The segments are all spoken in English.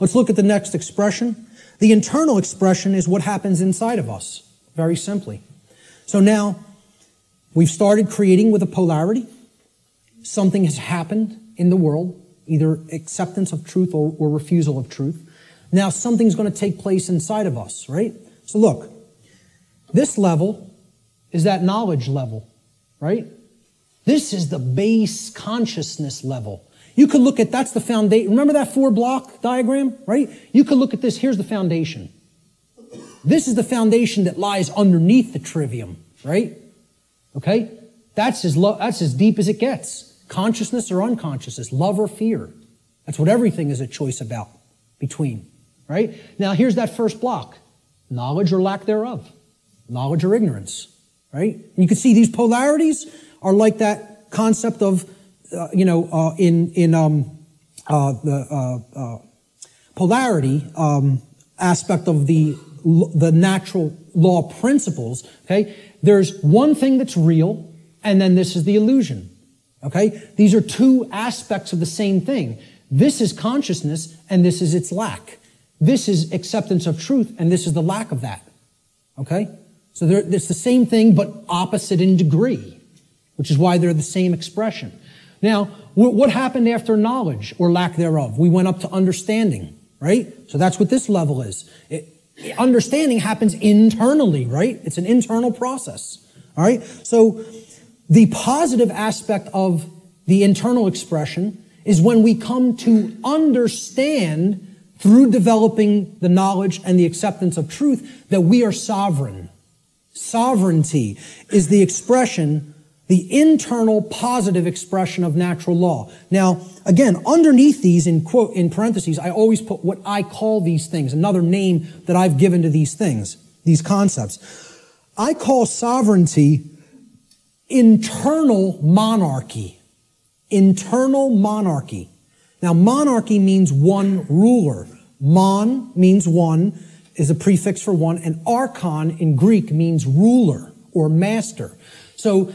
Let's look at the next expression. The internal expression is what happens inside of us, very simply. So now, we've started creating with a polarity. Something has happened in the world, either acceptance of truth or refusal of truth. Now something's going to take place inside of us, right? So look, this level is that knowledge level, right? This is the base consciousness level. You could look at, that's the foundation. Remember that 4-block diagram, right? You could look at this, here's the foundation. This is the foundation that lies underneath the trivium, right? Okay? That's as deep as it gets. Consciousness or unconsciousness, love or fear. That's what everything is a choice about, between, right? Now here's that first block. Knowledge or lack thereof. Knowledge or ignorance, right? And you can see these polarities are like that concept of, the polarity aspect of the natural law principles, okay? There's one thing that's real, and then this is the illusion, okay? These are two aspects of the same thing. This is consciousness, and this is its lack. This is acceptance of truth, and this is the lack of that, okay? So it's the same thing, but opposite in degree, which is why they're the same expression. Now, what happened after knowledge or lack thereof? We went up to understanding, right? So that's what this level is. Understanding happens internally, right? It's an internal process, all right? So the positive aspect of the internal expression is when we come to understand through developing the knowledge and the acceptance of truth that we are sovereign. Sovereignty is the expression, the internal positive expression of natural law. Now, again, underneath these, in parentheses, I always put what I call these things, another name that I've given to these things, these concepts. I call sovereignty internal monarchy. Internal monarchy. Now, monarchy means one ruler. Mon means one, is a prefix for one, and archon in Greek means ruler or master. So,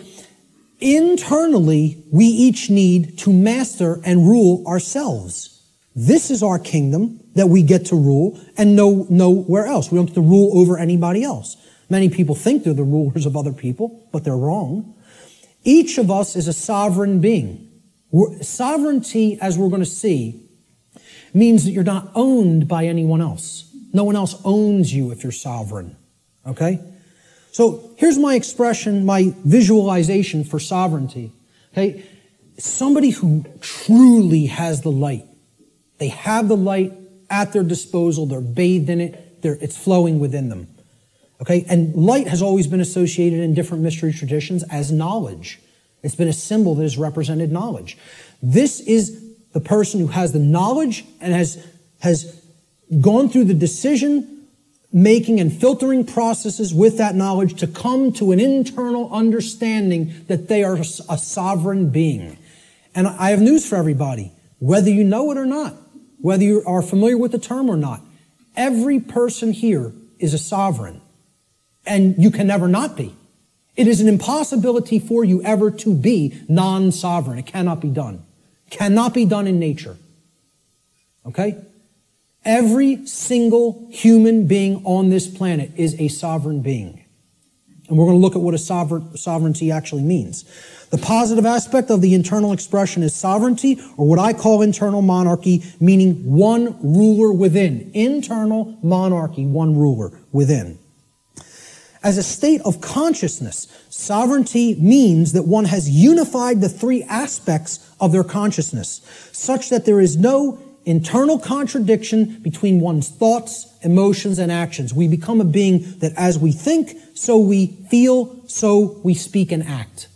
internally, we each need to master and rule ourselves. This is our kingdom that we get to rule and nowhere else. We don't get to rule over anybody else. Many people think they're the rulers of other people, but they're wrong. Each of us is a sovereign being. Sovereignty, as we're going to see, means that you're not owned by anyone else. No one else owns you if you're sovereign. Okay? So here's my expression, my visualization for sovereignty. Okay? Somebody who truly has the light. They have the light at their disposal. They're bathed in it. It's flowing within them. Okay? And light has always been associated in different mystery traditions as knowledge. It's been a symbol that has represented knowledge. This is the person who has the knowledge and has gone through the decision making and filtering processes with that knowledge to come to an internal understanding that they are a sovereign being. And I have news for everybody. Whether you know it or not, whether you are familiar with the term or not, every person here is a sovereign. And you can never not be. It is an impossibility for you ever to be non-sovereign. It cannot be done. Cannot be done in nature. Okay? Every single human being on this planet is a sovereign being. And we're going to look at what a sovereignty actually means. The positive aspect of the internal expression is sovereignty, or what I call internal monarchy, meaning one ruler within. Internal monarchy, one ruler within. As a state of consciousness, sovereignty means that one has unified the three aspects of their consciousness, such that there is no internal contradiction between one's thoughts, emotions, and actions. We become a being that as we think, so we feel, so we speak and act.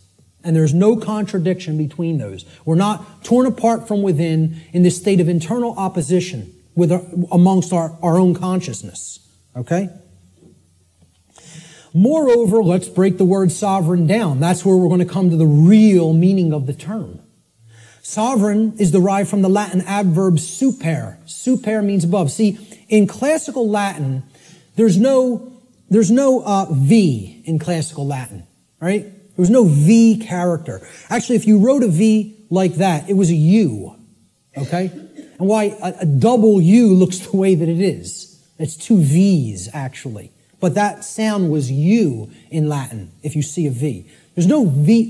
And there's no contradiction between those. We're not torn apart from within in this state of internal opposition amongst our own consciousness. Okay? Moreover, let's break the word sovereign down. That's where we're going to come to the real meaning of the term. Sovereign is derived from the Latin adverb super. Super means above. See, in classical Latin, there's no V in classical Latin, right? There was no V character. Actually, if you wrote a V like that, it was a U, okay? and why a double U looks the way that it is. It's two V's, actually. But that sound was U in Latin, if you see a V. There's no V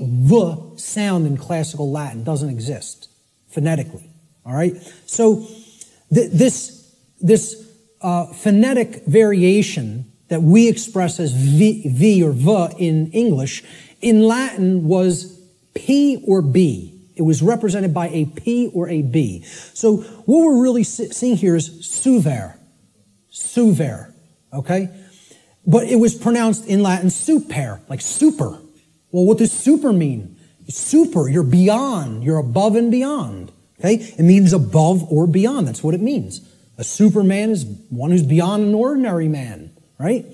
sound in classical Latin. It doesn't exist phonetically. All right? So this phonetic variation that we express as V or V in English, in Latin was P or B. It was represented by a P or a B. So what we're really seeing here is suver. Suver. Okay? But it was pronounced in Latin super, like super. Well, what does super mean? Super, you're beyond, you're above and beyond. Okay? It means above or beyond. That's what it means. A superman is one who's beyond an ordinary man. Right?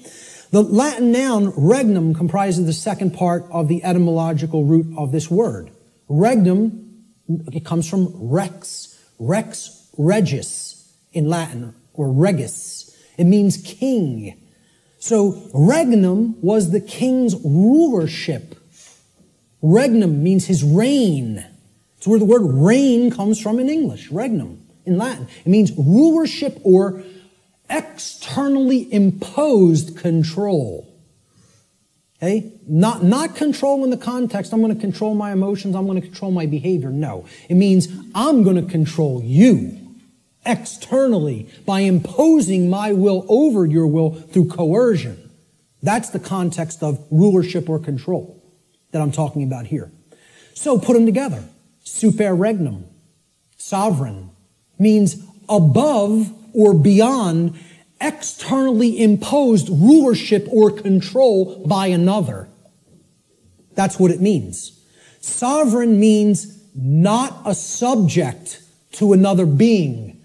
The Latin noun regnum comprises the second part of the etymological root of this word. Regnum, it comes from rex. Rex regis in Latin, or regis. It means king. So regnum was the king's rulership. Regnum means his reign. It's where the word reign comes from in English, regnum, in Latin. It means rulership or externally imposed control. Okay? Not control in the context, I'm going to control my emotions, I'm going to control my behavior. No. It means I'm going to control you externally by imposing my will over your will through coercion. That's the context of rulership or control that I'm talking about here. So put them together. Super regnum, sovereign, means above or beyond externally imposed rulership or control by another. That's what it means. Sovereign means not a subject to another being,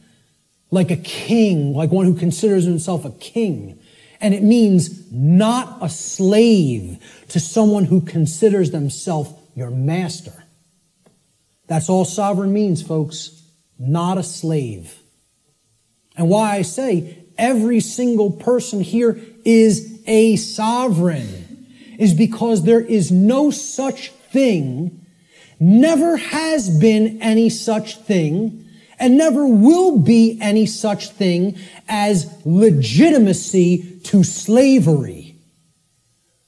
like a king, like one who considers himself a king. And it means not a slave to someone who considers themselves your master. That's all sovereign means, folks. Not a slave. And why I say every single person here is a sovereign is because there is no such thing, never has been any such thing, and never will be any such thing as legitimacy to slavery.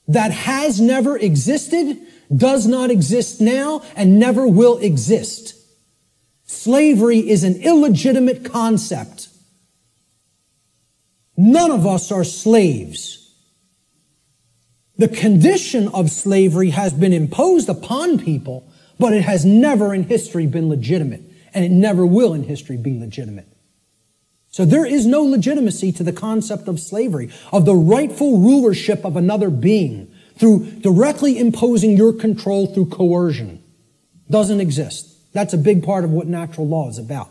That has never existed, does not exist now, and never will exist. Slavery is an illegitimate concept. None of us are slaves. The condition of slavery has been imposed upon people, but it has never in history been legitimate, and it never will in history be legitimate. So there is no legitimacy to the concept of slavery, of the rightful rulership of another being through directly imposing your control through coercion. Doesn't exist. That's a big part of what natural law is about.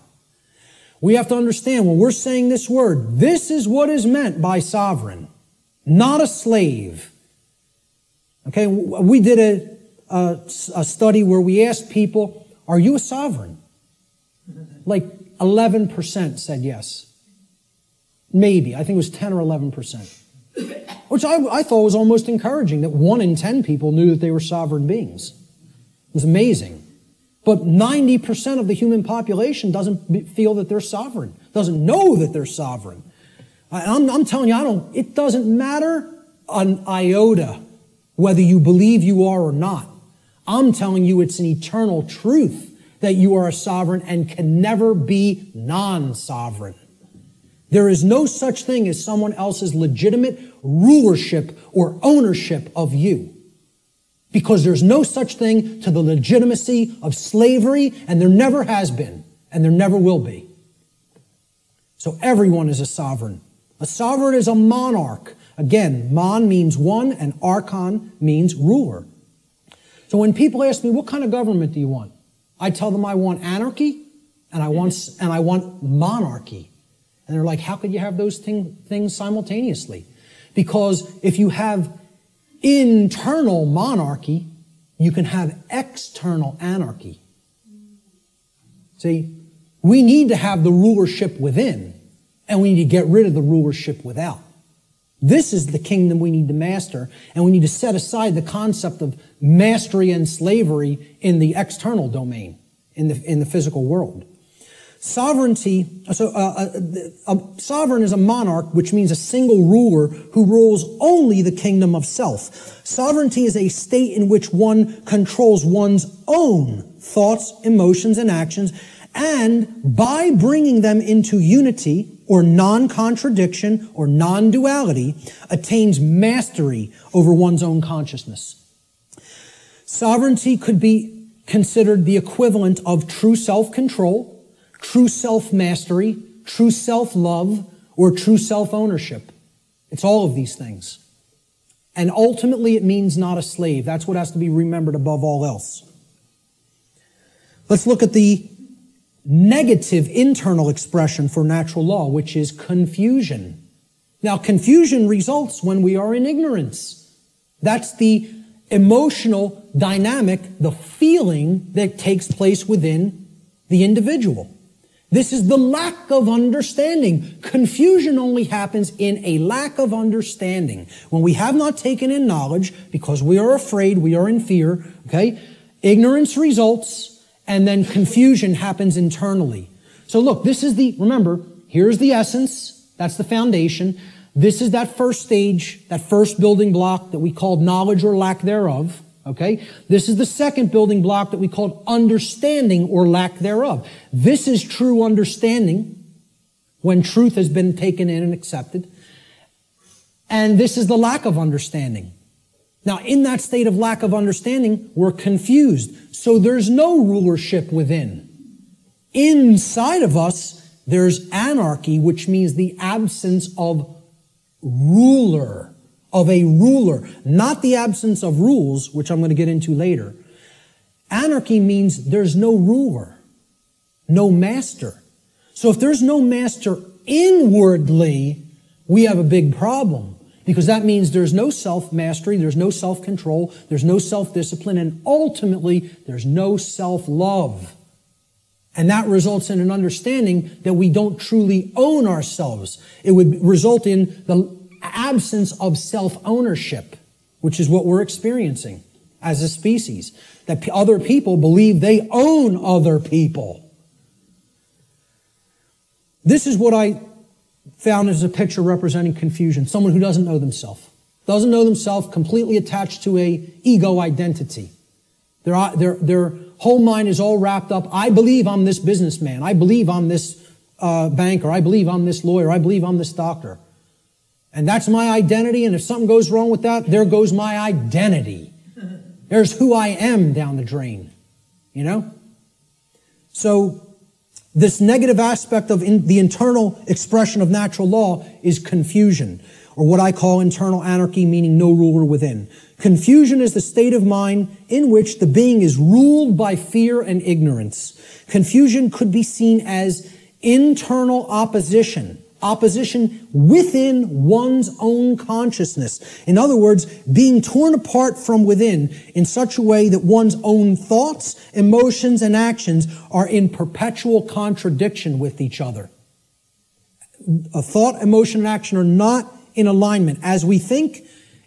We have to understand when we're saying this word, this is what is meant by sovereign, not a slave. Okay, we did a study where we asked people, are you a sovereign? Like 11% said yes. Maybe. I think it was 10 or 11%. Which I thought was almost encouraging, that 1 in 10 people knew that they were sovereign beings. It was amazing. But 90% of the human population doesn't feel that they're sovereign, doesn't know that they're sovereign. I'm telling you, it doesn't matter an iota whether you believe you are or not. I'm telling you it's an eternal truth that you are a sovereign and can never be non-sovereign. There is no such thing as someone else's legitimate rulership or ownership of you. Because there's no such thing to the legitimacy of slavery, and there never has been, and there never will be. So everyone is a sovereign. A sovereign is a monarch. Again, mon means one, and archon means ruler. So when people ask me, what kind of government do you want? I tell them I want anarchy, and I want monarchy. And they're like, how could you have those things simultaneously? Because if you have internal monarchy, you can have external anarchy. See, we need to have the rulership within, and we need to get rid of the rulership without. This is the kingdom we need to master, and we need to set aside the concept of mastery and slavery in the external domain, in the physical world. Sovereignty, a sovereign is a monarch, which means a single ruler who rules only the kingdom of self. Sovereignty is a state in which one controls one's own thoughts, emotions, and actions, and by bringing them into unity or non-contradiction or non-duality, attains mastery over one's own consciousness. Sovereignty could be considered the equivalent of true self-control, true self-mastery, true self-love, or true self-ownership. It's all of these things. And ultimately, it means not a slave. That's what has to be remembered above all else. Let's look at the negative internal expression for natural law, which is confusion. Now, confusion results when we are in ignorance. That's the emotional dynamic, the feeling that takes place within the individual. This is the lack of understanding. Confusion only happens in a lack of understanding. When we have not taken in knowledge, because we are afraid, we are in fear, okay? Ignorance results, and then confusion happens internally. So look, remember, here's the essence, that's the foundation. This is that first stage, that first building block that we called knowledge or lack thereof. Okay? This is the second building block that we called understanding or lack thereof. This is true understanding when truth has been taken in and accepted. And this is the lack of understanding. Now, in that state of lack of understanding, we're confused. So there's no rulership within. Inside of us, there's anarchy, which means the absence of ruler. Of a ruler, not the absence of rules, which I'm going to get into later. Anarchy means there's no ruler, no master. So if there's no master inwardly, we have a big problem, because that means there's no self-mastery, there's no self-control, there's no self-discipline, and ultimately, there's no self-love. And that results in an understanding that we don't truly own ourselves. It would result in the absence of self-ownership, which is what we're experiencing as a species. That other people believe they own other people. This is what I found as a picture representing confusion. Someone who doesn't know themselves. Doesn't know themselves, completely attached to a ego identity. Their whole mind is all wrapped up. I believe I'm this businessman. I believe I'm this banker. I believe I'm this lawyer. I believe I'm this doctor. And that's my identity, and if something goes wrong with that, there goes my identity. There's who I am down the drain, you know? So this negative aspect of the internal expression of natural law is confusion, or what I call internal anarchy, meaning no ruler within. Confusion is the state of mind in which the being is ruled by fear and ignorance. Confusion could be seen as internal opposition within one's own consciousness. In other words, being torn apart from within in such a way that one's own thoughts, emotions, and actions are in perpetual contradiction with each other. A thought, emotion, and action are not in alignment. As we think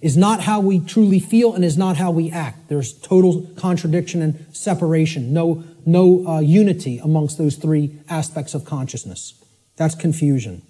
is not how we truly feel and is not how we act. There's total contradiction and separation. No unity amongst those three aspects of consciousness. That's confusion.